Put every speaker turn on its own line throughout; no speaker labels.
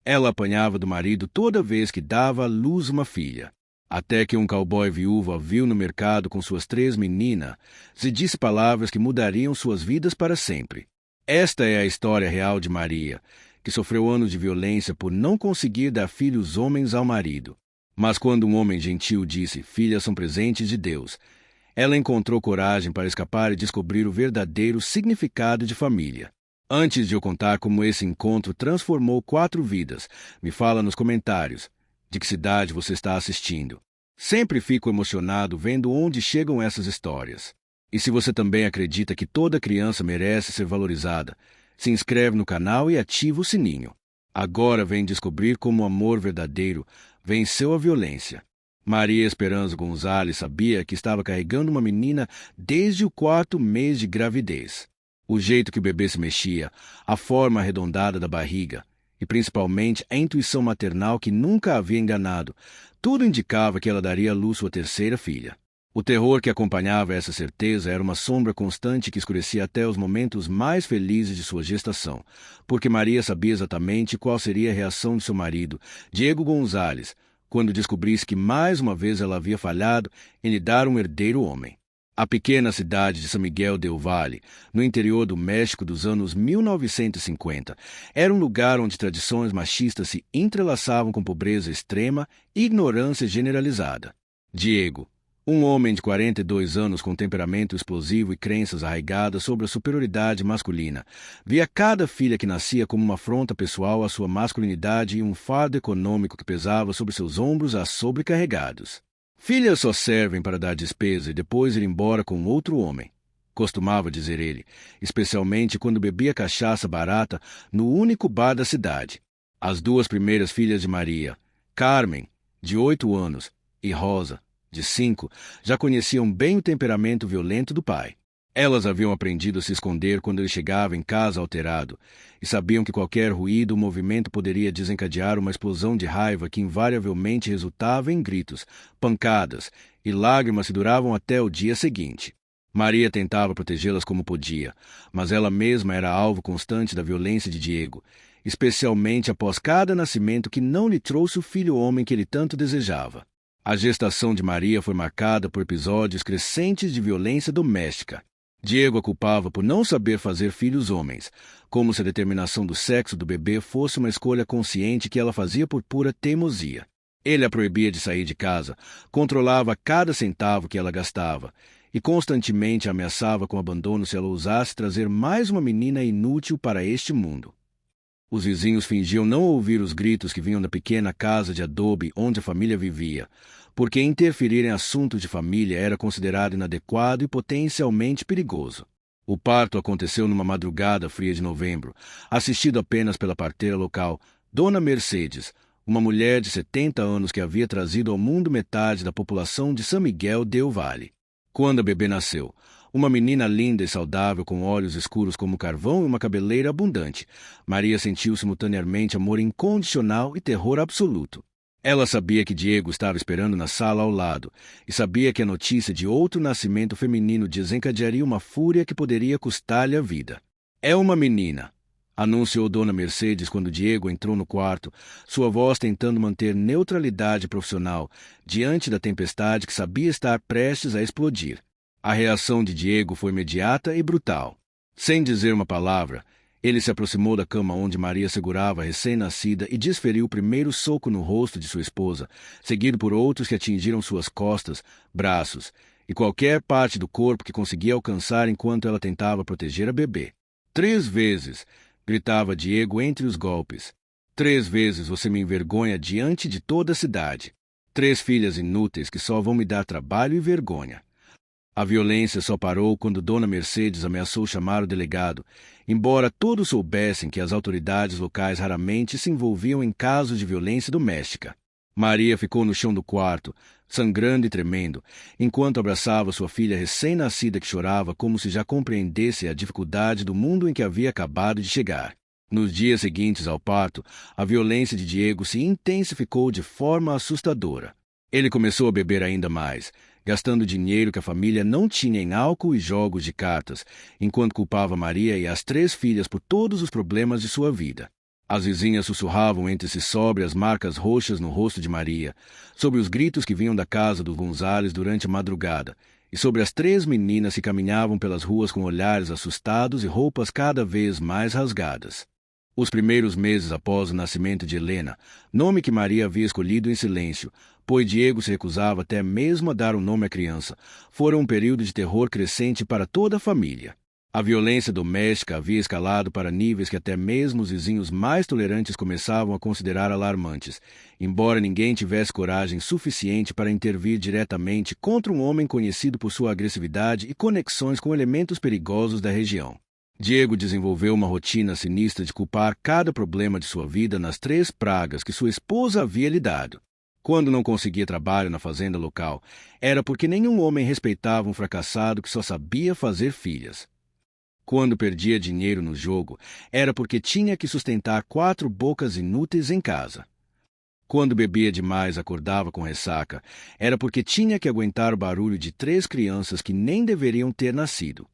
Ela apanhava do marido toda vez que dava à luz uma filha. Até que um cowboy viúvo a viu no mercado com suas 3 meninas e disse palavras que mudariam suas vidas para sempre. Esta é a história real de Maria, que sofreu anos de violência por não conseguir dar filhos homens ao marido. Mas quando um homem gentil disse: "Filhas são presentes de Deus", ela encontrou coragem para escapar e descobrir o verdadeiro significado de família. Antes de eu contar como esse encontro transformou 4 vidas, me fala nos comentários de que cidade você está assistindo. Sempre fico emocionado vendo onde chegam essas histórias. E se você também acredita que toda criança merece ser valorizada, se inscreve no canal e ativa o sininho. Agora vem descobrir como o amor verdadeiro venceu a violência. Maria Esperança Gonzalez sabia que estava carregando uma menina desde o 4º mês de gravidez. O jeito que o bebê se mexia, a forma arredondada da barriga e principalmente a intuição maternal que nunca a havia enganado, tudo indicava que ela daria à luz sua 3ª filha. O terror que acompanhava essa certeza era uma sombra constante que escurecia até os momentos mais felizes de sua gestação, porque Maria sabia exatamente qual seria a reação de seu marido, Diego Gonzalez, quando descobrisse que mais uma vez ela havia falhado em lhe dar um herdeiro homem. A pequena cidade de San Miguel del Valle, no interior do México dos anos 1950, era um lugar onde tradições machistas se entrelaçavam com pobreza extrema e ignorância generalizada. Diego, um homem de 42 anos com temperamento explosivo e crenças arraigadas sobre a superioridade masculina, via cada filha que nascia como uma afronta pessoal à sua masculinidade e um fardo econômico que pesava sobre seus ombros sobrecarregados. Filhas só servem para dar despesa e depois ir embora com outro homem, costumava dizer ele, especialmente quando bebia cachaça barata no único bar da cidade. As 2 primeiras filhas de Maria, Carmen, de 8 anos, e Rosa, de 5, já conheciam bem o temperamento violento do pai. Elas haviam aprendido a se esconder quando ele chegava em casa alterado, e sabiam que qualquer ruído ou movimento poderia desencadear uma explosão de raiva que invariavelmente resultava em gritos, pancadas e lágrimas que duravam até o dia seguinte. Maria tentava protegê-las como podia, mas ela mesma era alvo constante da violência de Diego, especialmente após cada nascimento que não lhe trouxe o filho homem que ele tanto desejava. A gestação de Maria foi marcada por episódios crescentes de violência doméstica. Diego a culpava por não saber fazer filhos homens, como se a determinação do sexo do bebê fosse uma escolha consciente que ela fazia por pura teimosia. Ele a proibia de sair de casa, controlava cada centavo que ela gastava e constantemente a ameaçava com abandono se ela ousasse trazer mais uma menina inútil para este mundo. Os vizinhos fingiam não ouvir os gritos que vinham da pequena casa de adobe onde a família vivia, porque interferir em assuntos de família era considerado inadequado e potencialmente perigoso. O parto aconteceu numa madrugada fria de novembro, assistido apenas pela parteira local, Dona Mercedes, uma mulher de 70 anos que havia trazido ao mundo metade da população de San Miguel del Valle. Quando a bebê nasceu, uma menina linda e saudável com olhos escuros como carvão e uma cabeleira abundante, Maria sentiu simultaneamente amor incondicional e terror absoluto. Ela sabia que Diego estava esperando na sala ao lado e sabia que a notícia de outro nascimento feminino desencadearia uma fúria que poderia custar-lhe a vida. "É uma menina", anunciou Dona Mercedes quando Diego entrou no quarto, sua voz tentando manter neutralidade profissional diante da tempestade que sabia estar prestes a explodir. A reação de Diego foi imediata e brutal. Sem dizer uma palavra, ele se aproximou da cama onde Maria segurava a recém-nascida e desferiu o primeiro soco no rosto de sua esposa, seguido por outros que atingiram suas costas, braços e qualquer parte do corpo que conseguia alcançar enquanto ela tentava proteger a bebê. 3 vezes, gritava Diego entre os golpes. 3 vezes você me envergonha diante de toda a cidade. 3 filhas inúteis que só vão me dar trabalho e vergonha. A violência só parou quando Dona Mercedes ameaçou chamar o delegado, embora todos soubessem que as autoridades locais raramente se envolviam em casos de violência doméstica. Maria ficou no chão do quarto, sangrando e tremendo, enquanto abraçava sua filha recém-nascida que chorava como se já compreendesse a dificuldade do mundo em que havia acabado de chegar. Nos dias seguintes ao parto, a violência de Diego se intensificou de forma assustadora. Ele começou a beber ainda mais, gastando dinheiro que a família não tinha em álcool e jogos de cartas, enquanto culpava Maria e as 3 filhas por todos os problemas de sua vida. As vizinhas sussurravam entre si sobre as marcas roxas no rosto de Maria, sobre os gritos que vinham da casa dos Gonzales durante a madrugada, e sobre as 3 meninas que caminhavam pelas ruas com olhares assustados e roupas cada vez mais rasgadas. Os primeiros meses após o nascimento de Helena, nome que Maria havia escolhido em silêncio, pois Diego se recusava até mesmo a dar um nome à criança, foram um período de terror crescente para toda a família. A violência doméstica havia escalado para níveis que até mesmo os vizinhos mais tolerantes começavam a considerar alarmantes, embora ninguém tivesse coragem suficiente para intervir diretamente contra um homem conhecido por sua agressividade e conexões com elementos perigosos da região. Diego desenvolveu uma rotina sinistra de culpar cada problema de sua vida nas 3 pragas que sua esposa havia lhe dado. Quando não conseguia trabalho na fazenda local, era porque nenhum homem respeitava um fracassado que só sabia fazer filhas. Quando perdia dinheiro no jogo, era porque tinha que sustentar 4 bocas inúteis em casa. Quando bebia demais, acordava com ressaca, era porque tinha que aguentar o barulho de 3 crianças que nem deveriam ter nascido.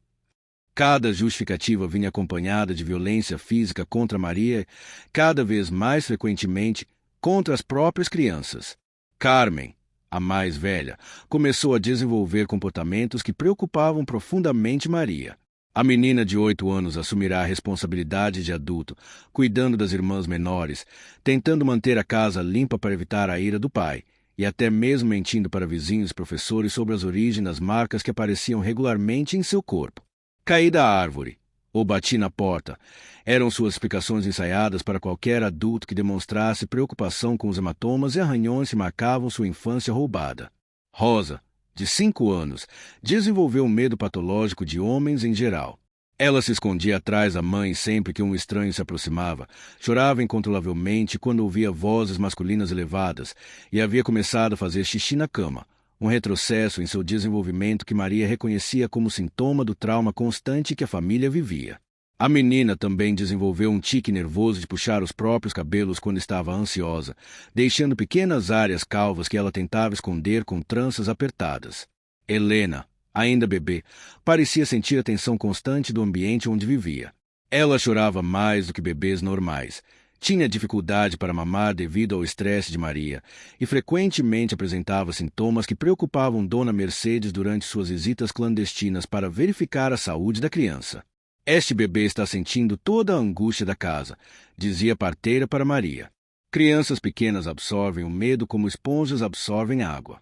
Cada justificativa vinha acompanhada de violência física contra Maria, cada vez mais frequentemente contra as próprias crianças. Carmen, a mais velha, começou a desenvolver comportamentos que preocupavam profundamente Maria. A menina de 8 anos assumirá a responsabilidade de adulto, cuidando das irmãs menores, tentando manter a casa limpa para evitar a ira do pai, e até mesmo mentindo para vizinhos e professores sobre as origens das marcas que apareciam regularmente em seu corpo. Caí da árvore, ou bati na porta, eram suas explicações ensaiadas para qualquer adulto que demonstrasse preocupação com os hematomas e arranhões que marcavam sua infância roubada. Rosa, de 5 anos, desenvolveu um medo patológico de homens em geral. Ela se escondia atrás da mãe sempre que um estranho se aproximava, chorava incontrolavelmente quando ouvia vozes masculinas elevadas e havia começado a fazer xixi na cama, um retrocesso em seu desenvolvimento que Maria reconhecia como sintoma do trauma constante que a família vivia. A menina também desenvolveu um tique nervoso de puxar os próprios cabelos quando estava ansiosa, deixando pequenas áreas calvas que ela tentava esconder com tranças apertadas. Helena, ainda bebê, parecia sentir a tensão constante do ambiente onde vivia. Ela chorava mais do que bebês normais, tinha dificuldade para mamar devido ao estresse de Maria e frequentemente apresentava sintomas que preocupavam Dona Mercedes durante suas visitas clandestinas para verificar a saúde da criança. Este bebê está sentindo toda a angústia da casa, dizia a parteira para Maria. Crianças pequenas absorvem o medo como esponjas absorvem água.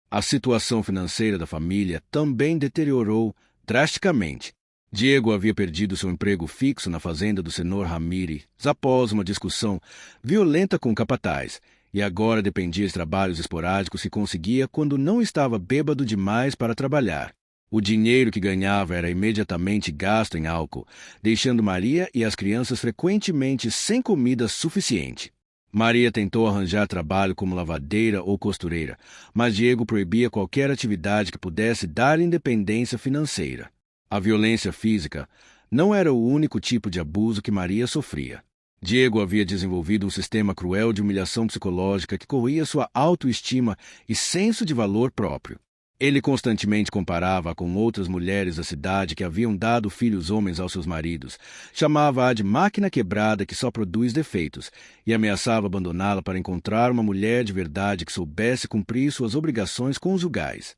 A situação financeira da família também deteriorou drasticamente. Diego havia perdido seu emprego fixo na fazenda do senhor Ramírez após uma discussão violenta com o capataz, e agora dependia de trabalhos esporádicos que conseguia quando não estava bêbado demais para trabalhar. O dinheiro que ganhava era imediatamente gasto em álcool, deixando Maria e as crianças frequentemente sem comida suficiente. Maria tentou arranjar trabalho como lavadeira ou costureira, mas Diego proibia qualquer atividade que pudesse dar independência financeira. A violência física não era o único tipo de abuso que Maria sofria. Diego havia desenvolvido um sistema cruel de humilhação psicológica que corroía sua autoestima e senso de valor próprio. Ele constantemente comparava-a com outras mulheres da cidade que haviam dado filhos homens aos seus maridos, chamava-a de máquina quebrada que só produz defeitos e ameaçava abandoná-la para encontrar uma mulher de verdade que soubesse cumprir suas obrigações conjugais.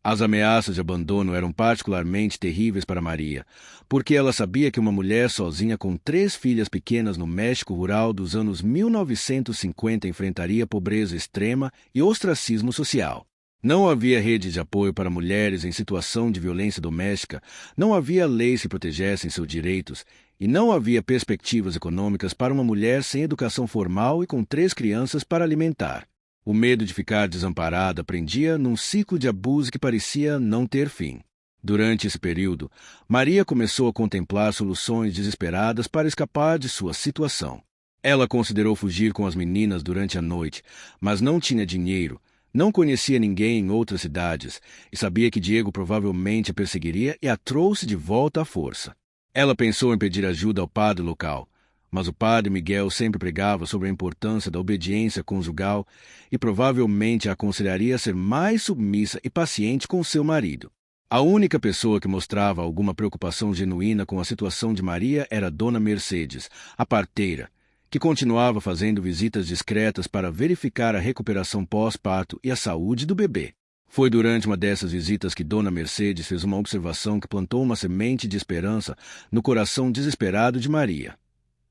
As ameaças de abandono eram particularmente terríveis para Maria, porque ela sabia que uma mulher sozinha com 3 filhas pequenas no México rural dos anos 1950 enfrentaria pobreza extrema e ostracismo social. Não havia rede de apoio para mulheres em situação de violência doméstica, não havia leis que protegessem seus direitos, e não havia perspectivas econômicas para uma mulher sem educação formal e com 3 crianças para alimentar. O medo de ficar desamparada prendia num ciclo de abuso que parecia não ter fim. Durante esse período, Maria começou a contemplar soluções desesperadas para escapar de sua situação. Ela considerou fugir com as meninas durante a noite, mas não tinha dinheiro, não conhecia ninguém em outras cidades e sabia que Diego provavelmente a perseguiria e a trouxe de volta à força. Ela pensou em pedir ajuda ao padre local, mas o padre Miguel sempre pregava sobre a importância da obediência conjugal e provavelmente a aconselharia a ser mais submissa e paciente com seu marido. A única pessoa que mostrava alguma preocupação genuína com a situação de Maria era Dona Mercedes, a parteira, que continuava fazendo visitas discretas para verificar a recuperação pós-parto e a saúde do bebê. Foi durante uma dessas visitas que Dona Mercedes fez uma observação que plantou uma semente de esperança no coração desesperado de Maria.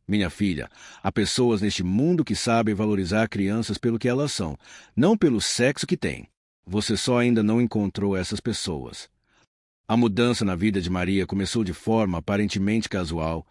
Minha filha, há pessoas neste mundo que sabem valorizar crianças pelo que elas são, não pelo sexo que têm. Você só ainda não encontrou essas pessoas. A mudança na vida de Maria começou de forma aparentemente casual.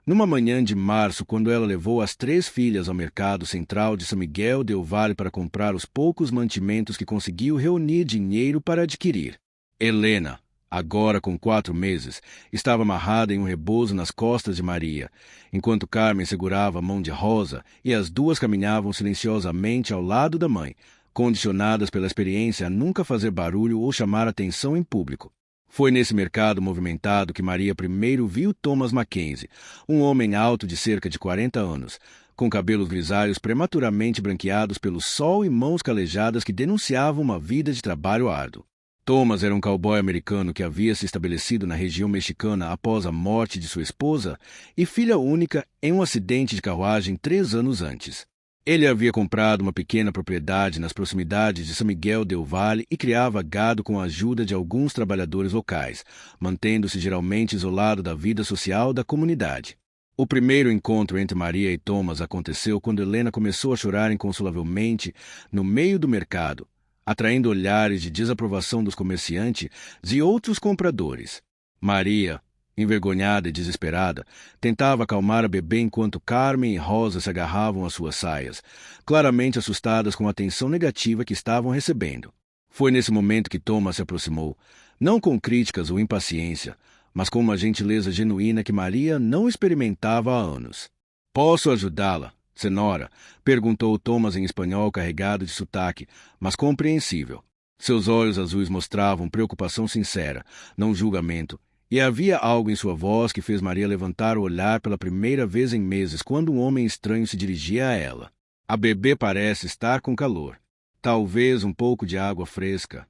Numa manhã de março, quando ela levou as 3 filhas ao mercado central de São Miguel del Valle para comprar os poucos mantimentos que conseguiu reunir dinheiro para adquirir. Helena, agora com 4 meses, estava amarrada em um rebozo nas costas de Maria, enquanto Carmen segurava a mão de Rosa e as duas caminhavam silenciosamente ao lado da mãe, condicionadas pela experiência a nunca fazer barulho ou chamar atenção em público. Foi nesse mercado movimentado que Maria primeiro viu Thomas Mackenzie, um homem alto de cerca de 40 anos, com cabelos grisalhos prematuramente branqueados pelo sol e mãos calejadas que denunciavam uma vida de trabalho árduo. Thomas era um cowboy americano que havia se estabelecido na região mexicana após a morte de sua esposa e filha única em um acidente de carruagem 3 anos antes. Ele havia comprado uma pequena propriedade nas proximidades de São Miguel del Valle e criava gado com a ajuda de alguns trabalhadores locais, mantendo-se geralmente isolado da vida social da comunidade. O primeiro encontro entre Maria e Thomas aconteceu quando Helena começou a chorar inconsolavelmente no meio do mercado, atraindo olhares de desaprovação dos comerciantes e outros compradores. Maria, envergonhada e desesperada, tentava acalmar a bebê enquanto Carmen e Rosa se agarravam às suas saias, claramente assustadas com a atenção negativa que estavam recebendo. Foi nesse momento que Thomas se aproximou, não com críticas ou impaciência, mas com uma gentileza genuína que Maria não experimentava há anos. "Posso ajudá-la, senhora?" perguntou Thomas em espanhol carregado de sotaque, mas compreensível. Seus olhos azuis mostravam preocupação sincera, não julgamento, e havia algo em sua voz que fez Maria levantar o olhar pela primeira vez em meses quando um homem estranho se dirigia a ela. "A bebê parece estar com calor. Talvez um pouco de água fresca."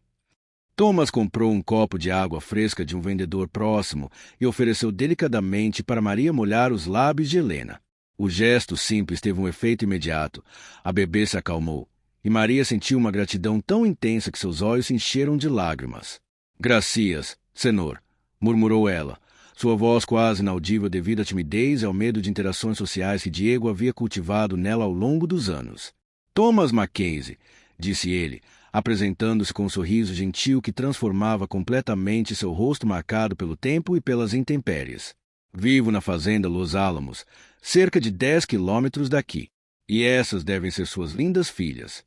Thomas comprou um copo de água fresca de um vendedor próximo e ofereceu delicadamente para Maria molhar os lábios de Helena. O gesto simples teve um efeito imediato. A bebê se acalmou, e Maria sentiu uma gratidão tão intensa que seus olhos se encheram de lágrimas. "Gracias, senhor", murmurou ela, sua voz quase inaudível devido à timidez e ao medo de interações sociais que Diego havia cultivado nela ao longo dos anos. "Thomas Mackenzie", disse ele, apresentando-se com um sorriso gentil que transformava completamente seu rosto marcado pelo tempo e pelas intempéries. "Vivo na fazenda Los Álamos, cerca de 10 quilômetros daqui, e essas devem ser suas lindas filhas."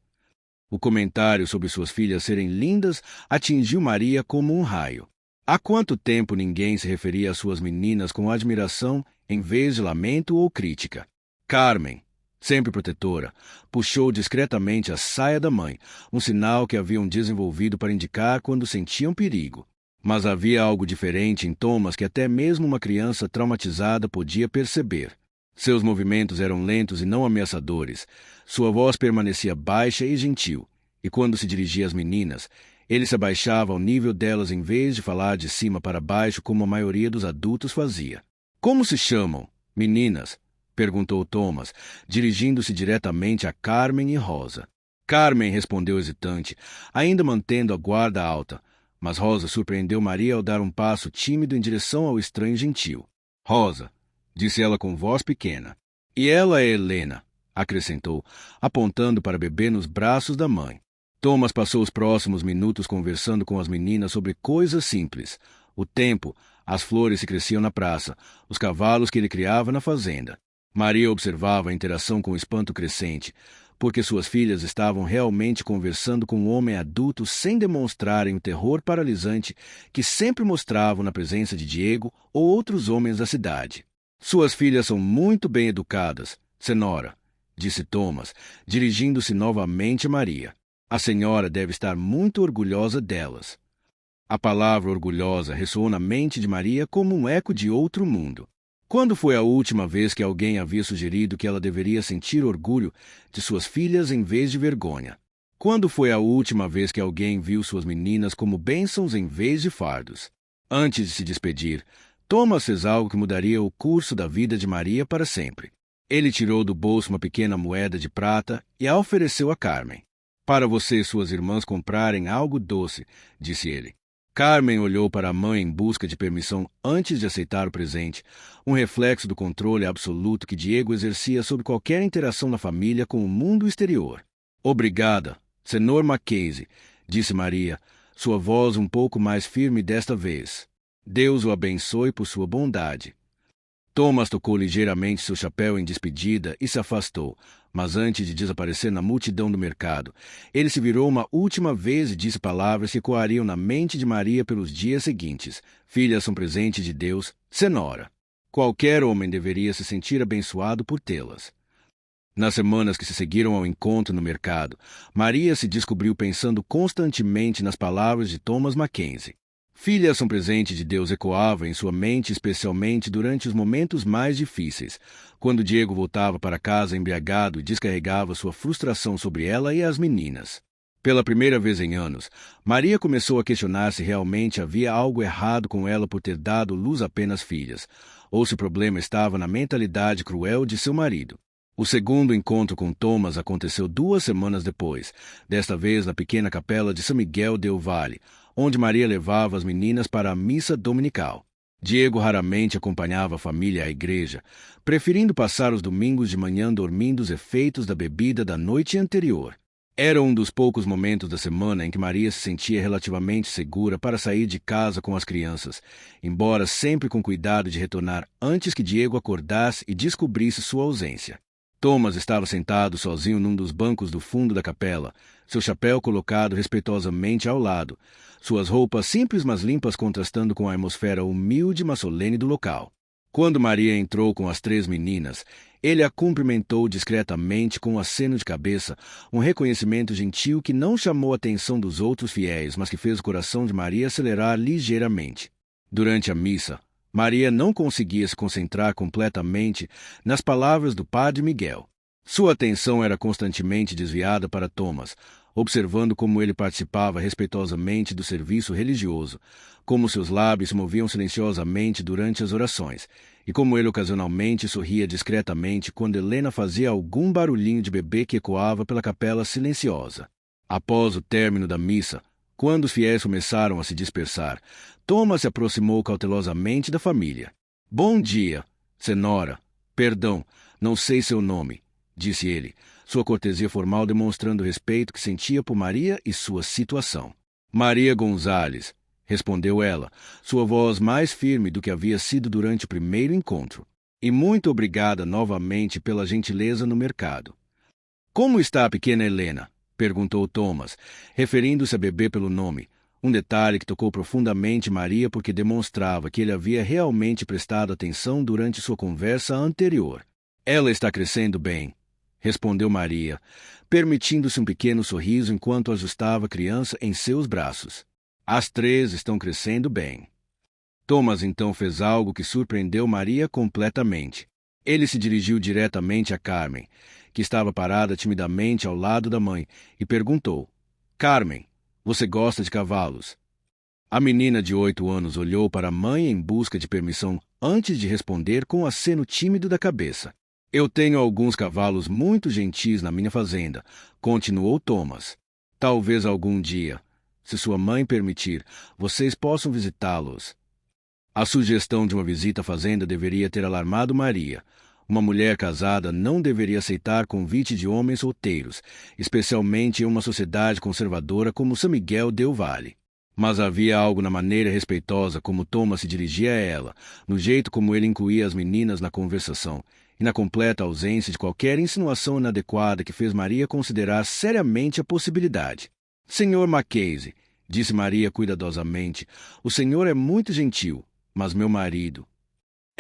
O comentário sobre suas filhas serem lindas atingiu Maria como um raio. Há quanto tempo ninguém se referia às suas meninas com admiração em vez de lamento ou crítica? Carmen, sempre protetora, puxou discretamente a saia da mãe, um sinal que haviam desenvolvido para indicar quando sentiam perigo. Mas havia algo diferente em Thomas que até mesmo uma criança traumatizada podia perceber. Seus movimentos eram lentos e não ameaçadores. Sua voz permanecia baixa e gentil, e quando se dirigia às meninas, ele se abaixava ao nível delas em vez de falar de cima para baixo como a maioria dos adultos fazia. "Como se chamam, meninas?" perguntou Thomas, dirigindo-se diretamente a Carmen e Rosa. Carmen respondeu hesitante, ainda mantendo a guarda alta, mas Rosa surpreendeu Maria ao dar um passo tímido em direção ao estranho gentil. "Rosa", disse ela com voz pequena. "E ela é Helena", acrescentou, apontando para a bebê nos braços da mãe. Thomas passou os próximos minutos conversando com as meninas sobre coisas simples. O tempo, as flores que cresciam na praça, os cavalos que ele criava na fazenda. Maria observava a interação com espanto crescente, porque suas filhas estavam realmente conversando com um homem adulto sem demonstrarem o terror paralisante que sempre mostravam na presença de Diego ou outros homens da cidade. "Suas filhas são muito bem educadas, senhora", disse Thomas, dirigindo-se novamente a Maria. "A senhora deve estar muito orgulhosa delas." A palavra orgulhosa ressoou na mente de Maria como um eco de outro mundo. Quando foi a última vez que alguém havia sugerido que ela deveria sentir orgulho de suas filhas em vez de vergonha? Quando foi a última vez que alguém viu suas meninas como bênçãos em vez de fardos? Antes de se despedir, Thomas fez algo que mudaria o curso da vida de Maria para sempre. Ele tirou do bolso uma pequena moeda de prata e a ofereceu a Carmen. Para você e suas irmãs comprarem algo doce, disse ele. Carmen olhou para a mãe em busca de permissão antes de aceitar o presente, um reflexo do controle absoluto que Diego exercia sobre qualquer interação da família com o mundo exterior. Obrigada, Senhor Mackenzie, disse Maria, sua voz um pouco mais firme desta vez. Deus o abençoe por sua bondade. Thomas tocou ligeiramente seu chapéu em despedida e se afastou, mas antes de desaparecer na multidão do mercado, ele se virou uma última vez e disse palavras que ecoariam na mente de Maria pelos dias seguintes. Filhas são presente de Deus, Senhora. Qualquer homem deveria se sentir abençoado por tê-las. Nas semanas que se seguiram ao encontro no mercado, Maria se descobriu pensando constantemente nas palavras de Thomas Mackenzie. Filhas são presente de Deus ecoava em sua mente especialmente durante os momentos mais difíceis, quando Diego voltava para casa embriagado e descarregava sua frustração sobre ela e as meninas. Pela primeira vez em anos, Maria começou a questionar se realmente havia algo errado com ela por ter dado luz apenas filhas, ou se o problema estava na mentalidade cruel de seu marido. O segundo encontro com Thomas aconteceu 2 semanas depois, desta vez na pequena capela de São Miguel del Valle, onde Maria levava as meninas para a missa dominical. Diego raramente acompanhava a família à igreja, preferindo passar os domingos de manhã dormindo os efeitos da bebida da noite anterior. Era um dos poucos momentos da semana em que Maria se sentia relativamente segura para sair de casa com as crianças, embora sempre com cuidado de retornar antes que Diego acordasse e descobrisse sua ausência. Thomas estava sentado sozinho num dos bancos do fundo da capela, seu chapéu colocado respeitosamente ao lado, suas roupas simples mas limpas contrastando com a atmosfera humilde mas solene do local. Quando Maria entrou com as 3 meninas, ele a cumprimentou discretamente com um aceno de cabeça, um reconhecimento gentil que não chamou a atenção dos outros fiéis, mas que fez o coração de Maria acelerar ligeiramente. Durante a missa, Maria não conseguia se concentrar completamente nas palavras do padre Miguel. Sua atenção era constantemente desviada para Thomas, observando como ele participava respeitosamente do serviço religioso, como seus lábios se moviam silenciosamente durante as orações, e como ele ocasionalmente sorria discretamente quando Helena fazia algum barulhinho de bebê que ecoava pela capela silenciosa. Após o término da missa, quando os fiéis começaram a se dispersar, Thomas se aproximou cautelosamente da família. — Bom dia, Senhora. Perdão, não sei seu nome, disse ele, sua cortesia formal demonstrando o respeito que sentia por Maria e sua situação. — Maria Gonzales, respondeu ela, sua voz mais firme do que havia sido durante o primeiro encontro. E muito obrigada novamente pela gentileza no mercado. — Como está a pequena Helena? Perguntou Thomas, referindo-se a bebê pelo nome, um detalhe que tocou profundamente Maria porque demonstrava que ele havia realmente prestado atenção durante sua conversa anterior. — Ela está crescendo bem, respondeu Maria, permitindo-se um pequeno sorriso enquanto ajustava a criança em seus braços. — As 3 estão crescendo bem. Thomas então fez algo que surpreendeu Maria completamente. Ele se dirigiu diretamente a Carmen, que estava parada timidamente ao lado da mãe, e perguntou: — Carmen, você gosta de cavalos? A menina de 8 anos olhou para a mãe em busca de permissão antes de responder com um aceno tímido da cabeça. — Eu tenho alguns cavalos muito gentis na minha fazenda, continuou Thomas. Talvez algum dia, se sua mãe permitir, vocês possam visitá-los. A sugestão de uma visita à fazenda deveria ter alarmado Maria. Uma mulher casada não deveria aceitar convite de homens solteiros, especialmente em uma sociedade conservadora como São Miguel del Valle. Mas havia algo na maneira respeitosa como Thomas se dirigia a ela, no jeito como ele incluía as meninas na conversação, e na completa ausência de qualquer insinuação inadequada que fez Maria considerar seriamente a possibilidade. — Senhor Mackenzie, disse Maria cuidadosamente, o senhor é muito gentil, mas meu marido...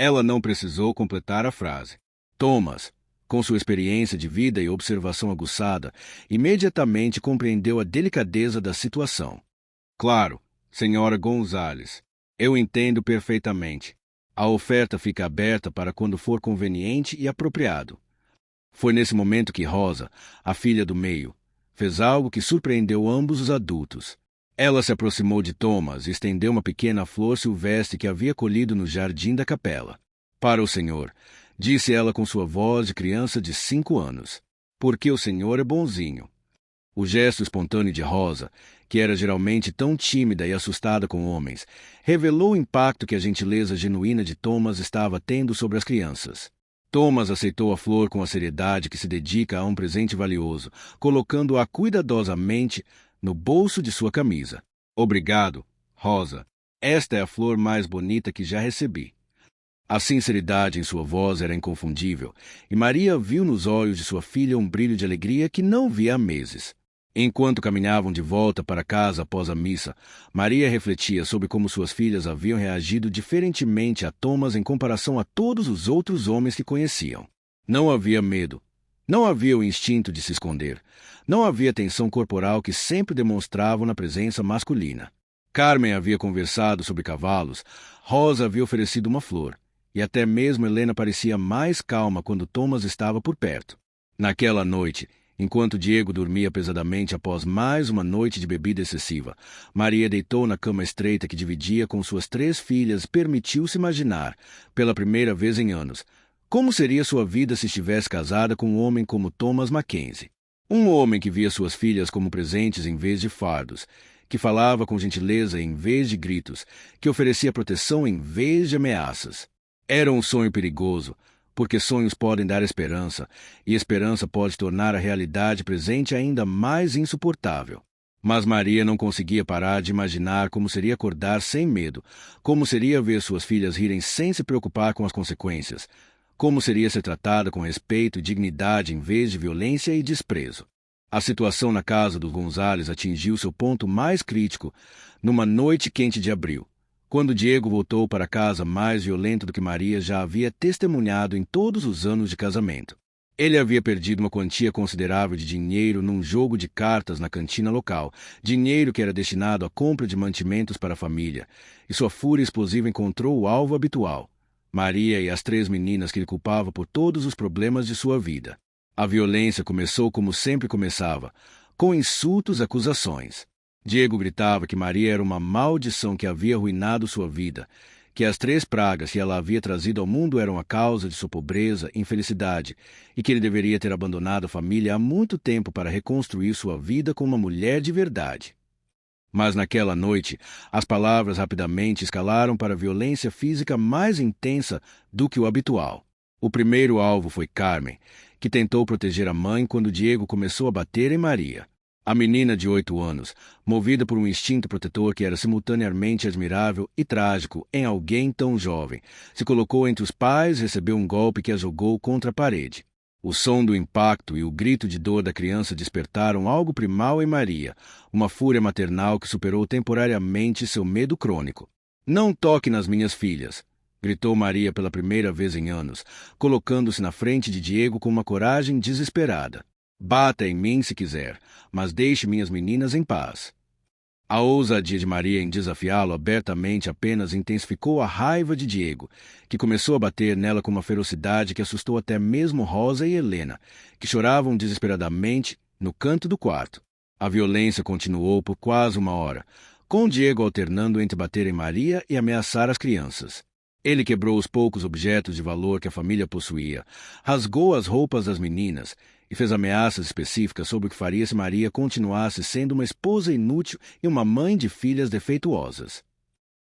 Ela não precisou completar a frase. Thomas, com sua experiência de vida e observação aguçada, imediatamente compreendeu a delicadeza da situação. — Claro, Senhora Gonzales, eu entendo perfeitamente. A oferta fica aberta para quando for conveniente e apropriado. Foi nesse momento que Rosa, a filha do meio, fez algo que surpreendeu ambos os adultos. Ela se aproximou de Thomas e estendeu uma pequena flor silvestre que havia colhido no jardim da capela. — Para o senhor, disse ela com sua voz de criança de 5 anos. Porque o Senhor é bonzinho. O gesto espontâneo de Rosa, que era geralmente tão tímida e assustada com homens, revelou o impacto que a gentileza genuína de Thomas estava tendo sobre as crianças. Thomas aceitou a flor com a seriedade que se dedica a um presente valioso, colocando-a cuidadosamente no bolso de sua camisa. Obrigado, Rosa. Esta é a flor mais bonita que já recebi. A sinceridade em sua voz era inconfundível, e Maria viu nos olhos de sua filha um brilho de alegria que não via há meses. Enquanto caminhavam de volta para casa após a missa, Maria refletia sobre como suas filhas haviam reagido diferentemente a Thomas em comparação a todos os outros homens que conheciam. Não havia medo. Não havia o instinto de se esconder. Não havia tensão corporal que sempre demonstravam na presença masculina. Carmen havia conversado sobre cavalos, Rosa havia oferecido uma flor, e até mesmo Helena parecia mais calma quando Thomas estava por perto. Naquela noite, enquanto Diego dormia pesadamente após mais uma noite de bebida excessiva, Maria deitou na cama estreita que dividia com suas 3 filhas e permitiu-se imaginar, pela primeira vez em anos, como seria sua vida se estivesse casada com um homem como Thomas Mackenzie. Um homem que via suas filhas como presentes em vez de fardos, que falava com gentileza em vez de gritos, que oferecia proteção em vez de ameaças. Era um sonho perigoso, porque sonhos podem dar esperança, e esperança pode tornar a realidade presente ainda mais insuportável. Mas Maria não conseguia parar de imaginar como seria acordar sem medo, como seria ver suas filhas rirem sem se preocupar com as consequências, como seria ser tratada com respeito e dignidade em vez de violência e desprezo. A situação na casa dos Gonzales atingiu seu ponto mais crítico numa noite quente de abril, quando Diego voltou para casa mais violento do que Maria já havia testemunhado em todos os anos de casamento. Ele havia perdido uma quantia considerável de dinheiro num jogo de cartas na cantina local, dinheiro que era destinado à compra de mantimentos para a família, e sua fúria explosiva encontrou o alvo habitual, Maria e as 3 meninas que ele culpava por todos os problemas de sua vida. A violência começou como sempre começava, com insultos e acusações. Diego gritava que Maria era uma maldição que havia arruinado sua vida, que as 3 pragas que ela havia trazido ao mundo eram a causa de sua pobreza e infelicidade, e que ele deveria ter abandonado a família há muito tempo para reconstruir sua vida como uma mulher de verdade. Mas naquela noite, as palavras rapidamente escalaram para a violência física mais intensa do que o habitual. O primeiro alvo foi Carmen, que tentou proteger a mãe quando Diego começou a bater em Maria. A menina de 8 anos, movida por um instinto protetor que era simultaneamente admirável e trágico em alguém tão jovem, se colocou entre os pais e recebeu um golpe que a jogou contra a parede. O som do impacto e o grito de dor da criança despertaram algo primal em Maria, uma fúria maternal que superou temporariamente seu medo crônico. "Não toque nas minhas filhas!" gritou Maria pela primeira vez em anos, colocando-se na frente de Diego com uma coragem desesperada. "Bata em mim se quiser, mas deixe minhas meninas em paz." A ousadia de Maria em desafiá-lo abertamente apenas intensificou a raiva de Diego, que começou a bater nela com uma ferocidade que assustou até mesmo Rosa e Helena, que choravam desesperadamente no canto do quarto. A violência continuou por quase 1 hora, com Diego alternando entre bater em Maria e ameaçar as crianças. Ele quebrou os poucos objetos de valor que a família possuía, rasgou as roupas das meninas e fez ameaças específicas sobre o que faria se Maria continuasse sendo uma esposa inútil e uma mãe de filhas defeituosas.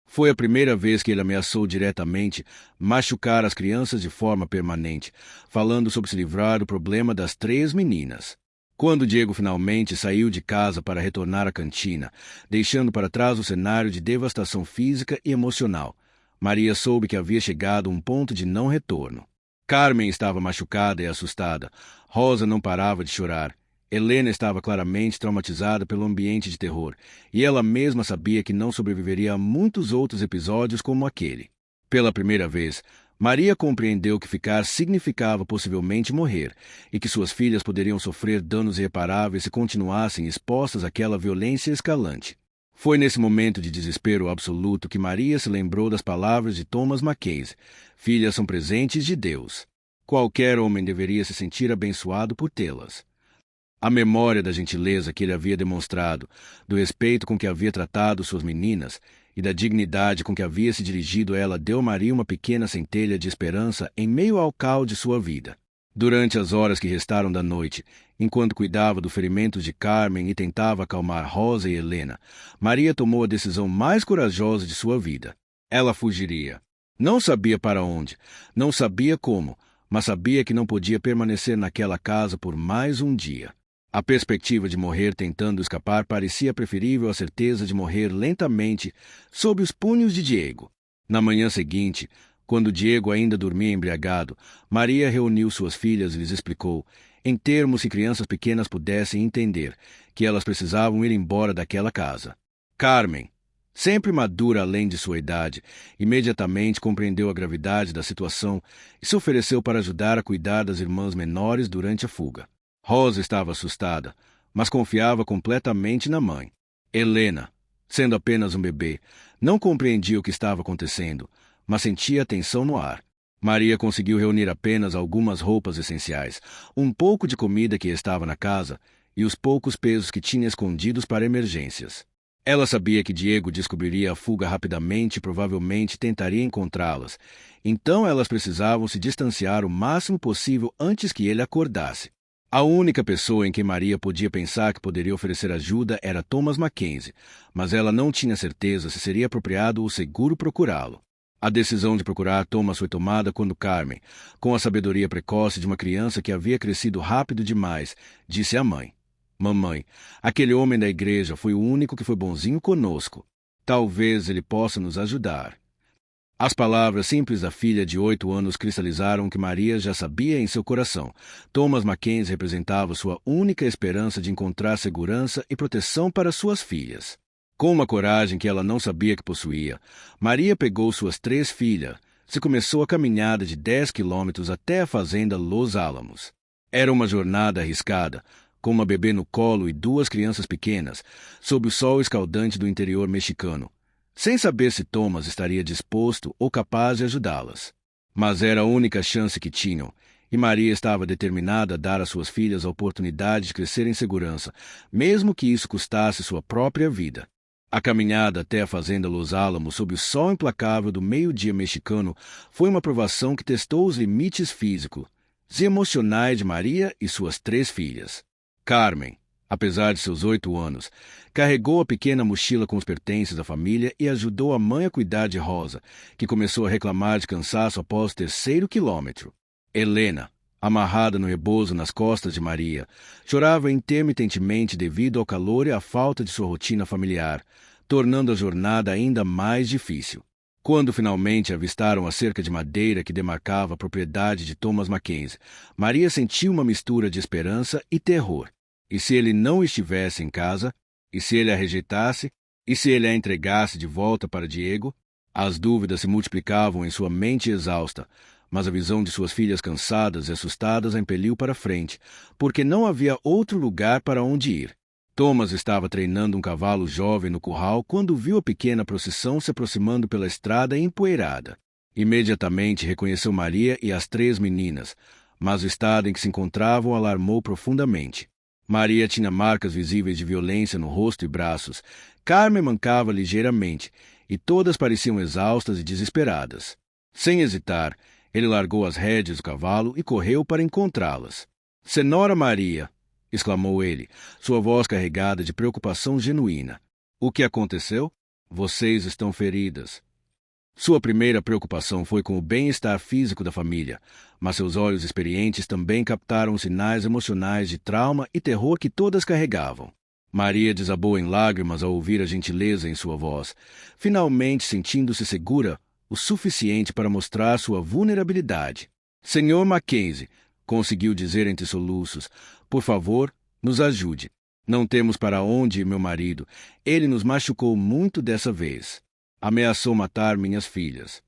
Foi a primeira vez que ele ameaçou diretamente machucar as crianças de forma permanente, falando sobre se livrar do problema das 3 meninas. Quando Diego finalmente saiu de casa para retornar à cantina, deixando para trás o cenário de devastação física e emocional, Maria soube que havia chegado a um ponto de não retorno. Carmen estava machucada e assustada. Rosa não parava de chorar. Helena estava claramente traumatizada pelo ambiente de terror, e ela mesma sabia que não sobreviveria a muitos outros episódios como aquele. Pela primeira vez, Maria compreendeu que ficar significava possivelmente morrer, e que suas filhas poderiam sofrer danos irreparáveis se continuassem expostas àquela violência escalante. Foi nesse momento de desespero absoluto que Maria se lembrou das palavras de Thomas Mackenzie: "Filhas são presentes de Deus. Qualquer homem deveria se sentir abençoado por tê-las." A memória da gentileza que ele havia demonstrado, do respeito com que havia tratado suas meninas, e da dignidade com que havia se dirigido ela deu a Maria uma pequena centelha de esperança em meio ao caos de sua vida. Durante as horas que restaram da noite, enquanto cuidava do ferimento de Carmen e tentava acalmar Rosa e Helena, Maria tomou a decisão mais corajosa de sua vida. Ela fugiria. Não sabia para onde, não sabia como, mas sabia que não podia permanecer naquela casa por mais um dia. A perspectiva de morrer tentando escapar parecia preferível à certeza de morrer lentamente sob os punhos de Diego. Na manhã seguinte, quando Diego ainda dormia embriagado, Maria reuniu suas filhas e lhes explicou, em termos que crianças pequenas pudessem entender, que elas precisavam ir embora daquela casa. Carmen, sempre madura além de sua idade, imediatamente compreendeu a gravidade da situação e se ofereceu para ajudar a cuidar das irmãs menores durante a fuga. Rosa estava assustada, mas confiava completamente na mãe. Helena, sendo apenas um bebê, não compreendia o que estava acontecendo, mas sentia a tensão no ar. Maria conseguiu reunir apenas algumas roupas essenciais, um pouco de comida que estava na casa e os poucos pesos que tinha escondidos para emergências. Ela sabia que Diego descobriria a fuga rapidamente e provavelmente tentaria encontrá-las, então elas precisavam se distanciar o máximo possível antes que ele acordasse. A única pessoa em quem Maria podia pensar que poderia oferecer ajuda era Thomas Mackenzie, mas ela não tinha certeza se seria apropriado ou seguro procurá-lo. A decisão de procurar Thomas foi tomada quando Carmen, com a sabedoria precoce de uma criança que havia crescido rápido demais, disse à mãe: "Mamãe, aquele homem da igreja foi o único que foi bonzinho conosco. Talvez ele possa nos ajudar." As palavras simples da filha de 8 anos cristalizaram o que Maria já sabia em seu coração. Thomas Mackenzie representava sua única esperança de encontrar segurança e proteção para suas filhas. Com uma coragem que ela não sabia que possuía, Maria pegou suas 3 filhas e começou a caminhada de 10 quilômetros até a fazenda Los Álamos. Era uma jornada arriscada, com uma bebê no colo e 2 crianças pequenas, sob o sol escaldante do interior mexicano, sem saber se Thomas estaria disposto ou capaz de ajudá-las. Mas era a única chance que tinham, e Maria estava determinada a dar às suas filhas a oportunidade de crescer em segurança, mesmo que isso custasse sua própria vida. A caminhada até a fazenda Los Álamos sob o sol implacável do meio-dia mexicano foi uma provação que testou os limites físicos e emocionais de Maria e suas 3 filhas. Carmen, apesar de seus 8 anos, carregou a pequena mochila com os pertences da família e ajudou a mãe a cuidar de Rosa, que começou a reclamar de cansaço após o 3º quilômetro. Helena, amarrada no rebozo nas costas de Maria, chorava intermitentemente devido ao calor e à falta de sua rotina familiar, tornando a jornada ainda mais difícil. Quando finalmente avistaram a cerca de madeira que demarcava a propriedade de Thomas Mackenzie, Maria sentiu uma mistura de esperança e terror. E se ele não estivesse em casa? E se ele a rejeitasse? E se ele a entregasse de volta para Diego? As dúvidas se multiplicavam em sua mente exausta, mas a visão de suas filhas cansadas e assustadas a impeliu para frente, porque não havia outro lugar para onde ir. Thomas estava treinando um cavalo jovem no curral quando viu a pequena procissão se aproximando pela estrada empoeirada. Imediatamente reconheceu Maria e as 3 meninas, mas o estado em que se encontravam alarmou profundamente. Maria tinha marcas visíveis de violência no rosto e braços. Carmen mancava ligeiramente, e todas pareciam exaustas e desesperadas. Sem hesitar, ele largou as rédeas do cavalo e correu para encontrá-las. "Senhora Maria!" exclamou ele, sua voz carregada de preocupação genuína. "O que aconteceu? Vocês estão feridas." Sua primeira preocupação foi com o bem-estar físico da família, mas seus olhos experientes também captaram sinais emocionais de trauma e terror que todas carregavam. Maria desabou em lágrimas ao ouvir a gentileza em sua voz, finalmente sentindo-se segura o suficiente para mostrar sua vulnerabilidade. "Senhor Mackenzie", conseguiu dizer entre soluços, "por favor, nos ajude. Não temos para onde ir, meu marido. Ele nos machucou muito dessa vez. Ameaçou matar minhas filhas."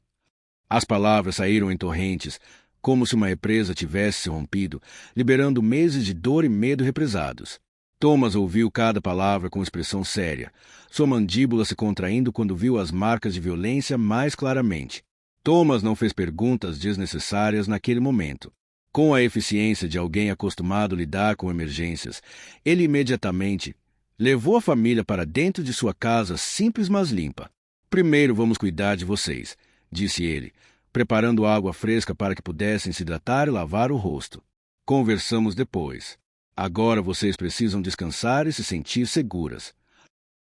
As palavras saíram em torrentes, como se uma represa tivesse se rompido, liberando meses de dor e medo represados. Thomas ouviu cada palavra com expressão séria, sua mandíbula se contraindo quando viu as marcas de violência mais claramente. Thomas não fez perguntas desnecessárias naquele momento. Com a eficiência de alguém acostumado a lidar com emergências, ele imediatamente levou a família para dentro de sua casa simples mas limpa. Primeiro vamos cuidar de vocês, disse ele, preparando água fresca para que pudessem se hidratar e lavar o rosto. Conversamos depois. Agora vocês precisam descansar e se sentir seguras.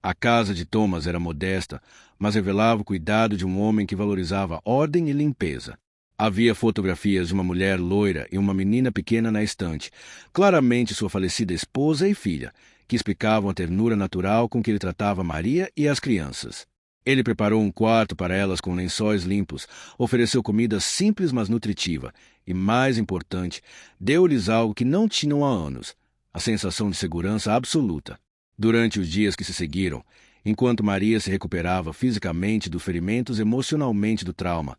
A casa de Thomas era modesta, mas revelava o cuidado de um homem que valorizava ordem e limpeza. Havia fotografias de uma mulher loira e uma menina pequena na estante, claramente sua falecida esposa e filha, que explicavam a ternura natural com que ele tratava Maria e as crianças. Ele preparou um quarto para elas com lençóis limpos, ofereceu comida simples mas nutritiva e, mais importante, deu-lhes algo que não tinham há anos, a sensação de segurança absoluta. Durante os dias que se seguiram, enquanto Maria se recuperava fisicamente dos ferimentos e emocionalmente do trauma,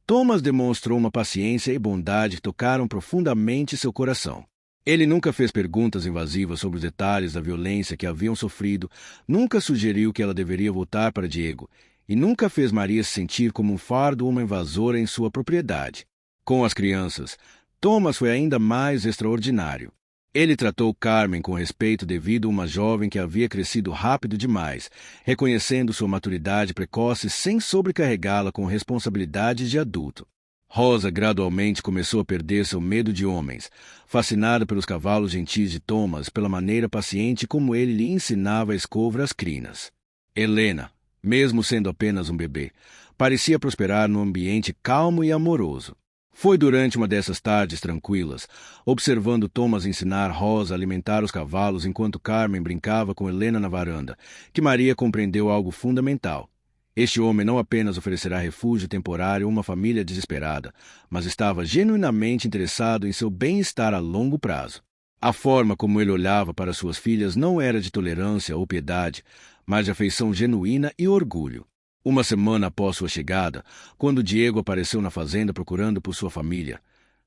Thomas demonstrou uma paciência e bondade que tocaram profundamente seu coração. Ele nunca fez perguntas invasivas sobre os detalhes da violência que haviam sofrido, nunca sugeriu que ela deveria voltar para Diego, e nunca fez Maria se sentir como um fardo ou uma invasora em sua propriedade. Com as crianças, Thomas foi ainda mais extraordinário. Ele tratou Carmen com respeito devido a uma jovem que havia crescido rápido demais, reconhecendo sua maturidade precoce sem sobrecarregá-la com responsabilidades de adulto. Rosa gradualmente começou a perder seu medo de homens, fascinada pelos cavalos gentis de Thomas, pela maneira paciente como ele lhe ensinava a escovar as crinas. Helena, mesmo sendo apenas um bebê, parecia prosperar num ambiente calmo e amoroso. Foi durante uma dessas tardes tranquilas, observando Thomas ensinar Rosa a alimentar os cavalos enquanto Carmen brincava com Helena na varanda, que Maria compreendeu algo fundamental. Este homem não apenas oferecerá refúgio temporário a uma família desesperada, mas estava genuinamente interessado em seu bem-estar a longo prazo. A forma como ele olhava para suas filhas não era de tolerância ou piedade, mas de afeição genuína e orgulho. Uma semana após sua chegada, quando Diego apareceu na fazenda procurando por sua família,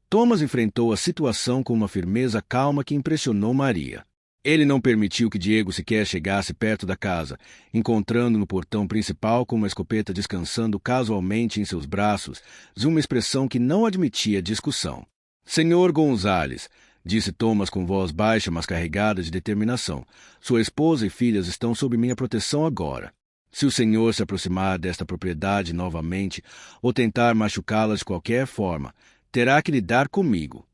Thomas enfrentou a situação com uma firmeza calma que impressionou Maria. Ele não permitiu que Diego sequer chegasse perto da casa, encontrando no portão principal com uma escopeta descansando casualmente em seus braços, e uma expressão que não admitia discussão. Senhor Gonzales, disse Thomas com voz baixa mas carregada de determinação, sua esposa e filhas estão sob minha proteção agora. Se o senhor se aproximar desta propriedade novamente ou tentar machucá-las de qualquer forma, terá que lidar comigo.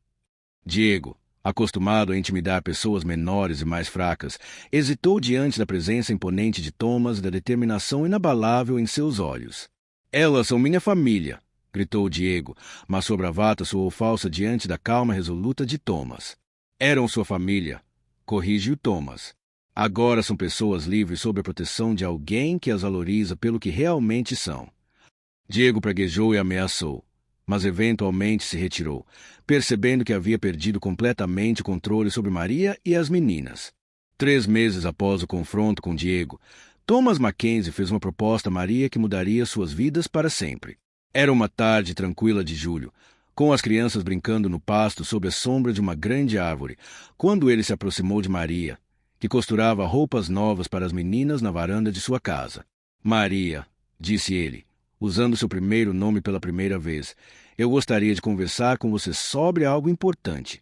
Diego, acostumado a intimidar pessoas menores e mais fracas, hesitou diante da presença imponente de Thomas e da determinação inabalável em seus olhos. Elas são minha família, gritou Diego, mas sua bravata soou falsa diante da calma resoluta de Thomas. Eram sua família, corrigiu Thomas. Agora são pessoas livres sob a proteção de alguém que as valoriza pelo que realmente são. Diego praguejou e ameaçou, mas eventualmente se retirou, percebendo que havia perdido completamente o controle sobre Maria e as meninas. 3 meses após o confronto com Diego, Thomas Mackenzie fez uma proposta a Maria que mudaria suas vidas para sempre. Era uma tarde tranquila de julho, com as crianças brincando no pasto sob a sombra de uma grande árvore, quando ele se aproximou de Maria, que costurava roupas novas para as meninas na varanda de sua casa. Maria, disse ele, usando seu primeiro nome pela primeira vez, eu gostaria de conversar com você sobre algo importante.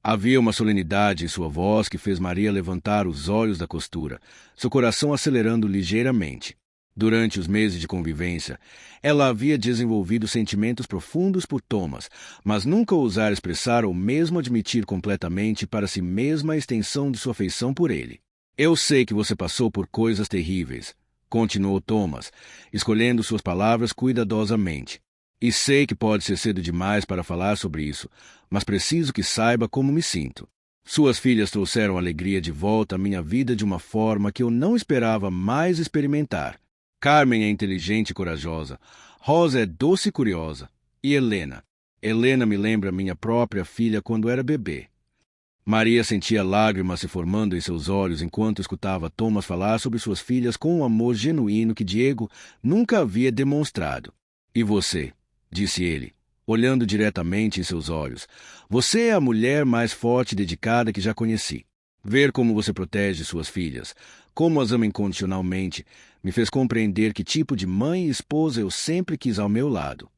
Havia uma solenidade em sua voz que fez Maria levantar os olhos da costura, seu coração acelerando ligeiramente. Durante os meses de convivência, ela havia desenvolvido sentimentos profundos por Thomas, mas nunca ousara expressar ou mesmo admitir completamente para si mesma a extensão de sua afeição por ele. Eu sei que você passou por coisas terríveis, continuou Thomas, escolhendo suas palavras cuidadosamente. E sei que pode ser cedo demais para falar sobre isso, mas preciso que saiba como me sinto. Suas filhas trouxeram alegria de volta à minha vida de uma forma que eu não esperava mais experimentar. Carmen é inteligente e corajosa, Rosa é doce e curiosa, e Helena? Helena me lembra minha própria filha quando era bebê. Maria sentia lágrimas se formando em seus olhos enquanto escutava Thomas falar sobre suas filhas com um amor genuíno que Diego nunca havia demonstrado. E você? Disse ele, olhando diretamente em seus olhos. Você é a mulher mais forte e dedicada que já conheci. Ver como você protege suas filhas, como as ama incondicionalmente, me fez compreender que tipo de mãe e esposa eu sempre quis ao meu lado.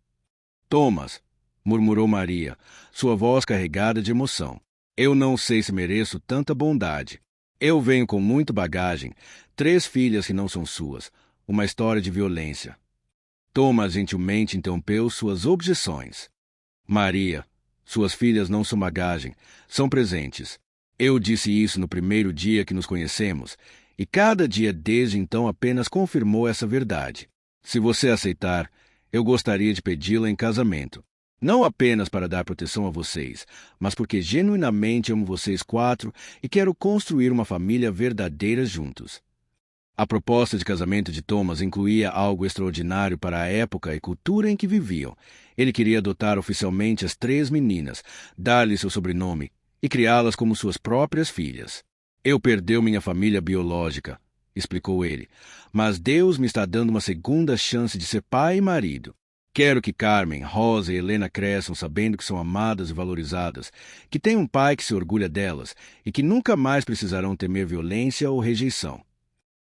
Thomas, murmurou Maria, sua voz carregada de emoção. Eu não sei se mereço tanta bondade. Eu venho com muita bagagem, 3 filhas que não são suas, uma história de violência. Thomas gentilmente interrompeu suas objeções. Maria, suas filhas não são bagagem, são presentes. Eu disse isso no primeiro dia que nos conhecemos, e cada dia desde então apenas confirmou essa verdade. Se você aceitar, eu gostaria de pedi-la em casamento. Não apenas para dar proteção a vocês, mas porque genuinamente amo vocês quatro e quero construir uma família verdadeira juntos. A proposta de casamento de Thomas incluía algo extraordinário para a época e cultura em que viviam. Ele queria adotar oficialmente as 3 meninas, dar-lhes seu sobrenome e criá-las como suas próprias filhas. Eu perdeu minha família biológica, explicou ele, mas Deus me está dando uma segunda chance de ser pai e marido. Quero que Carmen, Rosa e Helena cresçam sabendo que são amadas e valorizadas, que têm um pai que se orgulha delas e que nunca mais precisarão temer violência ou rejeição.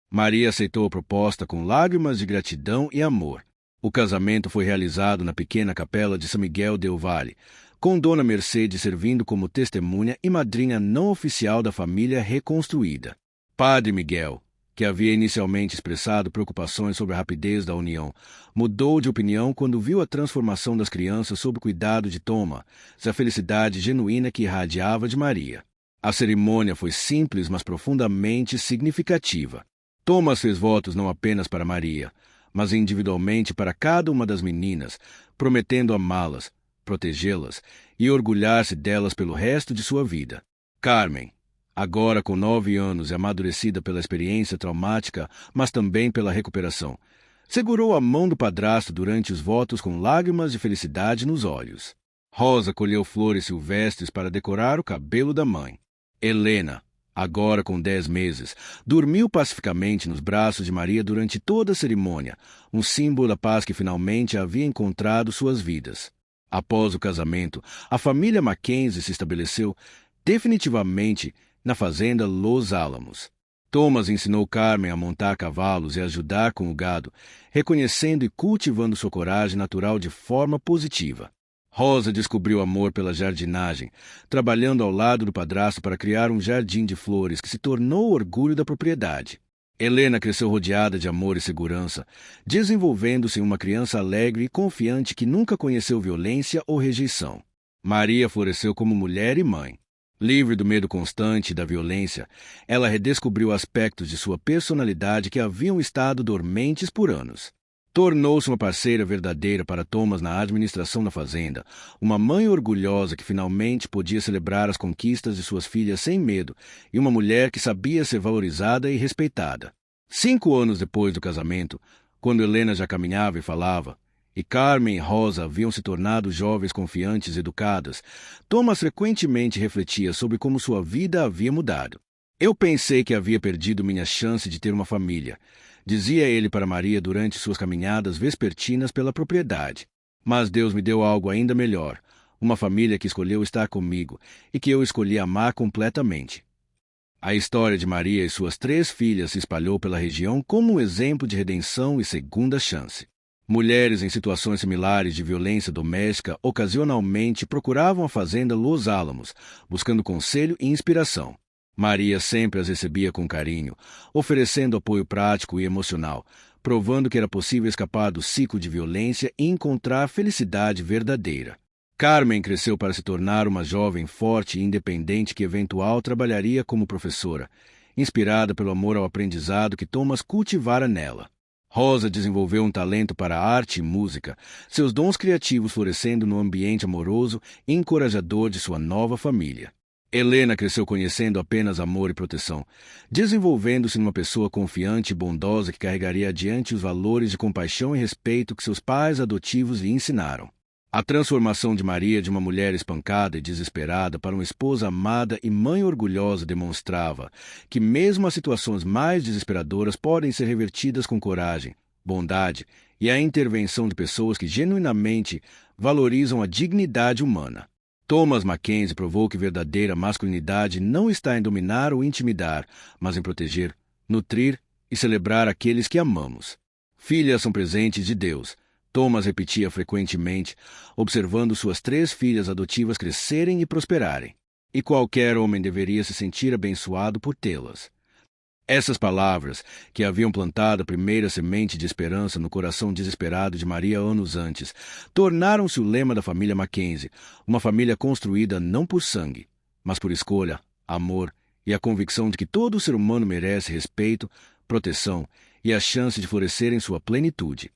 Maria aceitou a proposta com lágrimas de gratidão e amor. O casamento foi realizado na pequena capela de São Miguel del Valle, com Dona Mercedes servindo como testemunha e madrinha não oficial da família reconstruída. Padre Miguel, que havia inicialmente expressado preocupações sobre a rapidez da união, mudou de opinião quando viu a transformação das crianças sob o cuidado de Thomas e a felicidade genuína que irradiava de Maria. A cerimônia foi simples, mas profundamente significativa. Thomas fez votos não apenas para Maria, mas individualmente para cada uma das meninas, prometendo amá-las, protegê-las e orgulhar-se delas pelo resto de sua vida. Carmen, agora com 9 anos e amadurecida pela experiência traumática, mas também pela recuperação, segurou a mão do padrasto durante os votos com lágrimas de felicidade nos olhos. Rosa colheu flores silvestres para decorar o cabelo da mãe. Helena, agora com 10 meses, dormiu pacificamente nos braços de Maria durante toda a cerimônia, um símbolo da paz que finalmente havia encontrado suas vidas. Após o casamento, a família Mackenzie se estabeleceu definitivamente na fazenda Los Álamos. Thomas ensinou Carmen a montar cavalos e a ajudar com o gado, reconhecendo e cultivando sua coragem natural de forma positiva. Rosa descobriu amor pela jardinagem, trabalhando ao lado do padrasto para criar um jardim de flores que se tornou o orgulho da propriedade. Helena cresceu rodeada de amor e segurança, desenvolvendo-se em uma criança alegre e confiante que nunca conheceu violência ou rejeição. Maria floresceu como mulher e mãe. Livre do medo constante e da violência, ela redescobriu aspectos de sua personalidade que haviam estado dormentes por anos. Tornou-se uma parceira verdadeira para Thomas na administração da fazenda, uma mãe orgulhosa que finalmente podia celebrar as conquistas de suas filhas sem medo e uma mulher que sabia ser valorizada e respeitada. 5 anos depois do casamento, quando Helena já caminhava e falava, e Carmen e Rosa haviam se tornado jovens confiantes e educadas, Thomas frequentemente refletia sobre como sua vida havia mudado. Eu pensei que havia perdido minha chance de ter uma família, dizia ele para Maria durante suas caminhadas vespertinas pela propriedade. Mas Deus me deu algo ainda melhor, uma família que escolheu estar comigo e que eu escolhi amar completamente. A história de Maria e suas 3 filhas se espalhou pela região como um exemplo de redenção e segunda chance. Mulheres em situações similares de violência doméstica ocasionalmente procuravam a fazenda Los Álamos, buscando conselho e inspiração. Maria sempre as recebia com carinho, oferecendo apoio prático e emocional, provando que era possível escapar do ciclo de violência e encontrar felicidade verdadeira. Carmen cresceu para se tornar uma jovem forte e independente que eventual trabalharia como professora, inspirada pelo amor ao aprendizado que Thomas cultivara nela. Rosa desenvolveu um talento para a arte e música, seus dons criativos florescendo no ambiente amoroso e encorajador de sua nova família. Helena cresceu conhecendo apenas amor e proteção, desenvolvendo-se numa pessoa confiante e bondosa que carregaria adiante os valores de compaixão e respeito que seus pais adotivos lhe ensinaram. A transformação de Maria de uma mulher espancada e desesperada para uma esposa amada e mãe orgulhosa demonstrava que mesmo as situações mais desesperadoras podem ser revertidas com coragem, bondade e a intervenção de pessoas que genuinamente valorizam a dignidade humana. Thomas Mackenzie provou que verdadeira masculinidade não está em dominar ou intimidar, mas em proteger, nutrir e celebrar aqueles que amamos. Filhas são presentes de Deus. Thomas repetia frequentemente, observando suas 3 filhas adotivas crescerem e prosperarem. E qualquer homem deveria se sentir abençoado por tê-las. Essas palavras, que haviam plantado a primeira semente de esperança no coração desesperado de Maria anos antes, tornaram-se o lema da família Mackenzie, uma família construída não por sangue, mas por escolha, amor e a convicção de que todo ser humano merece respeito, proteção e a chance de florescer em sua plenitude.